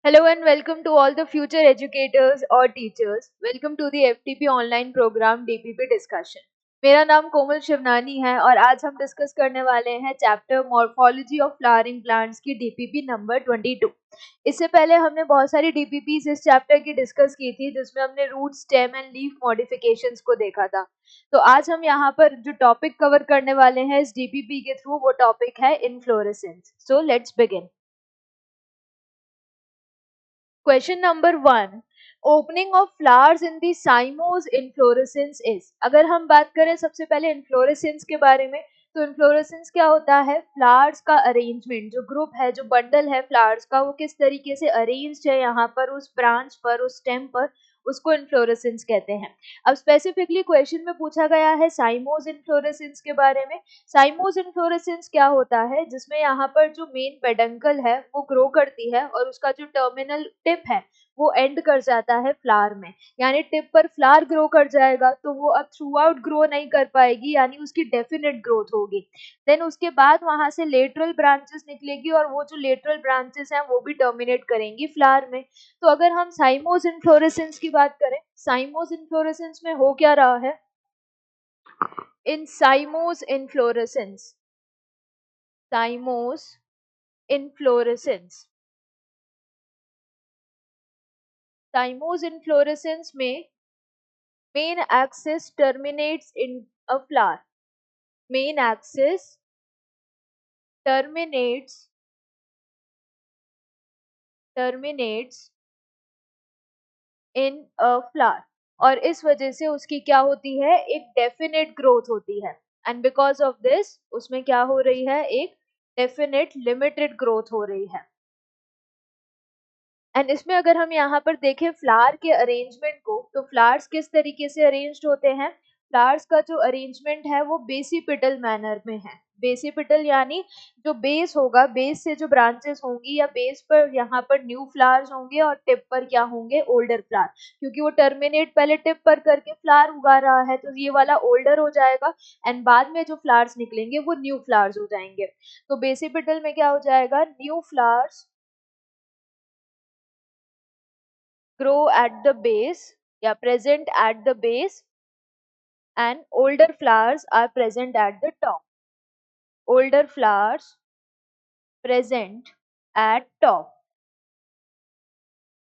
Hello and welcome to all the future educators or teachers. Welcome to the FTP online program DPP discussion. मेरा नाम कोमल शिवनानी है और आज हम डिस्कस करने वाले हैं chapter morphology of flowering plants की डीपीपी नंबर 22। इससे पहले हमने बहुत सारी डीपीपीज इस चैप्टर की डिस्कस की थी जिसमें हमने root, stem and leaf modifications को देखा था। तो आज हम यहाँ पर जो टॉपिक कवर करने वाले हैं इस डीपीपी के थ्रू वो टॉपिक है inflorescence. So let's begin. Question number 1, opening of flowers in the साइमोस inflorescence is. अगर हम बात करें सबसे पहले इनफ्लोरेसेंस के बारे में, तो इनफ्लोरेसेंस क्या होता है? फ्लावर्स का अरेंजमेंट, जो ग्रुप है, जो बंडल है फ्लावर्स का, वो किस तरीके से अरेंज्ड है यहाँ पर उस ब्रांच पर, उस स्टेम पर, उसको इनफ्लोरेसेंस कहते हैं। अब स्पेसिफिकली क्वेश्चन में पूछा गया है साइमोस इनफ्लोरेसेंस के बारे में। साइमोस इनफ्लोरेसेंस क्या होता है? जिसमें यहाँ पर जो मेन पेडंकल है वो ग्रो करती है और उसका जो टर्मिनल टिप है वो एंड कर जाता है फ्लावर में, यानी टिप पर फ्लावर ग्रो कर जाएगा तो वो अब थ्रू आउट ग्रो नहीं कर पाएगी, यानी उसकी डेफिनेट ग्रोथ होगी। देन उसके बाद वहां से लेटरल ब्रांचेस निकलेगी और वो जो लेटरल ब्रांचेस हैं वो भी टर्मिनेट करेंगी फ्लावर में। तो अगर हम साइमोस इनफ्लोरेसेंस की बात करें, साइमोस इनफ्लोरेसेंस में हो क्या रहा है? इन cymose inflorescence, cymose inflorescence, cymose inflorescence में main axis terminates in a flower. Main axis terminates in a flower और इस वजह से उसकी क्या होती है? एक डेफिनेट ग्रोथ होती है। एंड बिकॉज ऑफ दिस उसमें क्या हो रही है? एक डेफिनेट लिमिटेड ग्रोथ हो रही है। एंड इसमें अगर हम यहाँ पर देखें फ्लावर के अरेंजमेंट को, तो फ्लावर्स किस तरीके से अरेंज्ड होते हैं? फ्लावर्स का जो अरेंजमेंट है वो बेसिपिटल मैनर में है। बेसिपिटल यानी जो बेस होगा, बेस से जो ब्रांचेस होंगी या बेस पर यहाँ पर न्यू फ्लावर्स होंगे और टिप पर क्या होंगे? ओल्डर फ्लावर, क्योंकि वो टर्मिनेट पहले टिप पर करके फ्लावर उगा रहा है तो ये वाला ओल्डर हो जाएगा एंड बाद में जो फ्लावर्स निकलेंगे वो न्यू फ्लावर्स हो जाएंगे। तो बेसिपिटल में क्या हो जाएगा? New flowers grow at the base, present at the base, and older flowers are present at the top. Older flowers present at top.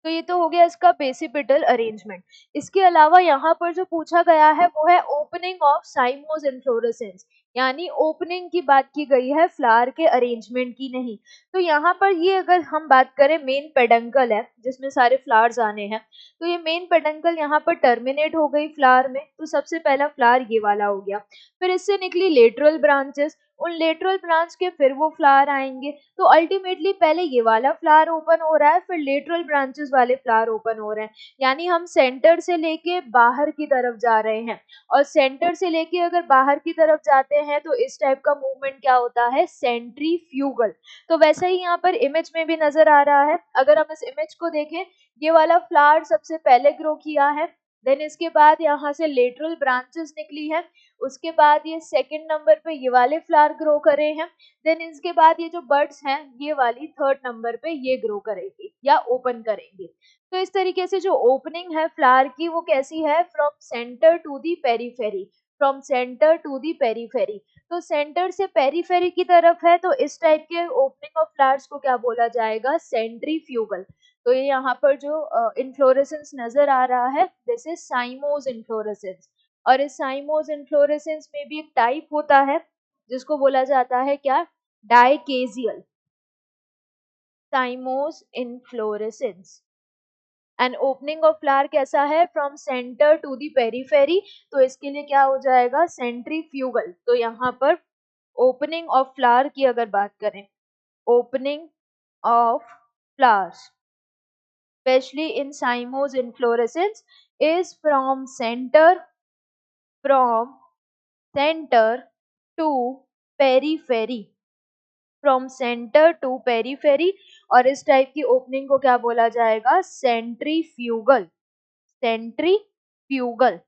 तो ये तो हो गया इसका बेसिपिटल अरेंजमेंट। इसके अलावा यहाँ पर जो पूछा गया है वो है ओपनिंग ऑफ साइमोस इन्फ्लोरेसेंस, यानी ओपनिंग की बात की गई है, फ्लावर के अरेंजमेंट की नहीं। तो यहाँ पर ये अगर हम बात करें, मेन पेडंकल है जिसमें सारे फ्लावर्स आने हैं, तो ये मेन पेडंकल यहाँ पर टर्मिनेट हो गई फ्लावर में, तो सबसे पहला फ्लावर ये वाला हो गया। फिर इससे निकली लेटरल ब्रांचेस, उन लेटरल ब्रांच के फिर वो फ्लावर आएंगे, तो अल्टीमेटली पहले ये वाला फ्लावर ओपन हो रहा है, फिर लेटरल ब्रांचेस वाले फ्लावर ओपन हो रहे हैं, यानी हम सेंटर से लेके बाहर की तरफ जा रहे हैं। और सेंटर से लेके अगर बाहर की तरफ जाते हैं तो इस टाइप का मूवमेंट क्या होता है? सेंट्रीफ्यूगल। तो वैसे ही यहाँ पर इमेज में भी नजर आ रहा है। अगर हम इस इमेज को देखें, ये वाला फ्लावर सबसे पहले ग्रो किया है, देन इसके बाद यहाँ से लेटरल ब्रांचेस निकली है, उसके बाद ये सेकंड नंबर पे ये वाले फ्लावर ग्रो करे हैं, देन इसके बाद ये जो बर्ड्स हैं ये वाली थर्ड नंबर पे ये ग्रो करेंगे या ओपन करेंगे। तो इस तरीके से जो ओपनिंग है फ्लावर की वो कैसी है? From centre to the periphery, from centre to the periphery. तो सेंटर से पेरीफेरी की तरफ है, तो इस टाइप के ओपनिंग ऑफ फ्लावर्स को क्या बोला जाएगा? सेंट्रीफ्यूगल। तो ये यहाँ पर जो इन्फ्लोरेसेंस नजर आ रहा है, दिस इज साइमोस इन्फ्लोरेसेंस। और इस साइमोस इन्फ्लोरेसेंस में भी एक टाइप होता है जिसको बोला जाता है क्या? Dichasial. Cymose inflorescence and opening of flower कैसा है? From centre to the periphery, तो इसके लिए क्या हो जाएगा? सेंट्रीफ्यूगल। तो यहाँ पर ओपनिंग ऑफ फ्लावर की अगर बात करें, opening of flowers especially in cymose inflorescence is from center to periphery, from center to periphery। और इस टाइप की ओपनिंग को क्या बोला जाएगा? सेंट्रीफ्यूगल। सेंट्रीफ्यूगल।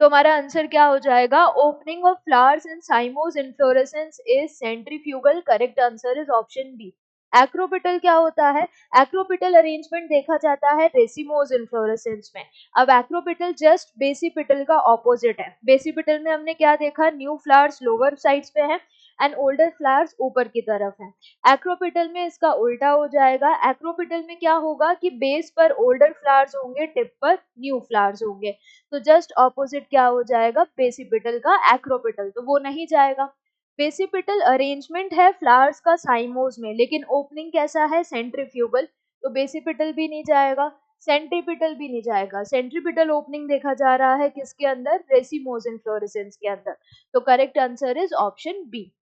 तो हमारा आंसर क्या हो जाएगा? Opening of flowers in cymose inflorescence is centrifugal. Correct answer is option B. Acropetal क्या होता है? एक्रोपिटल अरेंजमेंट देखा जाता है रेसिमोज इन्फ्लोरेसेंस में। अब एक्रोपिटल जस्ट बेसिपिटल का ऑपोजिट है। बेसिपिटल में हमने क्या देखा? न्यू फ्लावर्स लोअर साइड्स पे हैं एंड ओल्डर फ्लावर्स ऊपर की तरफ हैं। एक्रोपिटल में इसका उल्टा हो जाएगा। एक्रोपिटल में क्या होगा कि बेस पर ओल्डर फ्लावर्स होंगे, टिप पर न्यू फ्लावर्स होंगे। तो जस्ट ऑपोजिट क्या हो जाएगा? बेसिपिटल का एक्रोपिटल, तो वो नहीं जाएगा। बेसिपिटल अरेंजमेंट है फ्लावर्स का साइमोज में, लेकिन ओपनिंग कैसा है? सेंट्रीफ्यूगल, तो बेसिपिटल भी नहीं जाएगा, सेंट्रीपिटल भी नहीं जाएगा। सेंट्रीपिटल ओपनिंग देखा जा रहा है किसके अंदर? रेसिमोज इन्फ्लोरेसेंस के अंदर। तो correct answer is option B.